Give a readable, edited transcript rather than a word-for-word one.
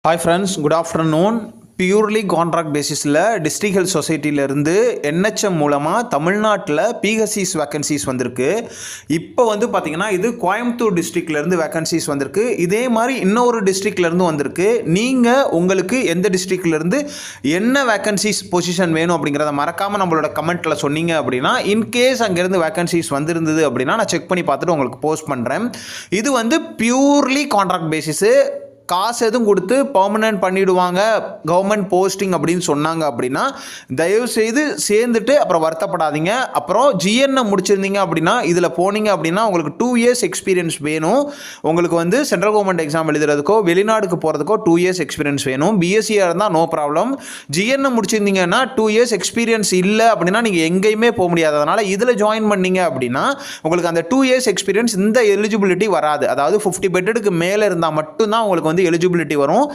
Hi friends, good afternoon. Purely contract பேசிஸில் district health சொசைட்டியிலேருந்து NHM மூலமாக தமிழ்நாட்டில் பிஹெச்சிஸ் வேக்கன்சிஸ் வந்திருக்கு. இப்போ வந்து பார்த்திங்கன்னா இது கோயம்புத்தூர் டிஸ்ட்ரிக்ட்லேருந்து வேக்கன்சிஸ் வந்திருக்கு. இதே மாதிரி இன்னொரு டிஸ்ட்ரிக்ட்லேருந்து வந்திருக்கு. நீங்கள் உங்களுக்கு எந்த டிஸ்ட்ரிக்ட்லேருந்து என்ன வேக்கன்சிஸ் பொசிஷன் வேணும் அப்படிங்கிறத மறக்காமல் நம்மளோட கமெண்ட்டில் சொன்னீங்க அப்படின்னா, இன்கேஸ் அங்கேருந்து வேக்கன்சிஸ் வந்திருந்தது அப்படின்னா நான் செக் பண்ணி பார்த்துட்டு உங்களுக்கு போஸ்ட் பண்ணுறேன். இது வந்து பியூர்லி கான்ட்ராக்ட் பேசிஸு. காசு எதுவும் கொடுத்து பர்மனெண்ட் பண்ணிவிடுவாங்க கவர்மெண்ட் போஸ்டிங் அப்படின்னு சொன்னாங்க அப்படின்னா தயவுசெய்து சேர்ந்துட்டு அப்புறம் வருத்தப்படாதீங்க. அப்புறம் ஜிஎன்னை முடிச்சிருந்தீங்க அப்படின்னா இதில் போனீங்க அப்படின்னா உங்களுக்கு 2 years எக்ஸ்பீரியன்ஸ் வேணும். உங்களுக்கு வந்து சென்ட்ரல் கவர்மெண்ட் எக்ஸாம் எழுதுறதுக்கோ வெளிநாடுக்கு போகிறதுக்கோ 2 years எக்ஸ்பீரியன்ஸ் வேணும். பிஎஸ்சியாக இருந்தால் நோ ப்ராப்ளம். ஜிஎன்னை முடிச்சிருந்தீங்கன்னா 2 years எக்ஸ்பீரியன்ஸ் இல்லை அப்படின்னா நீங்கள் எங்கேயுமே போக முடியாது. அதனால் இதில் ஜாயின் பண்ணீங்க அப்படின்னா உங்களுக்கு அந்த 2 years எக்ஸ்பீரியன்ஸ் இந்த எலிஜிபிலிட்டி வராது. அதாவது 50 பெட்டுக்கு மேலே இருந்தால் மட்டும்தான் உங்களுக்கு வந்து எலிஜிபிலிட்டி வரும்.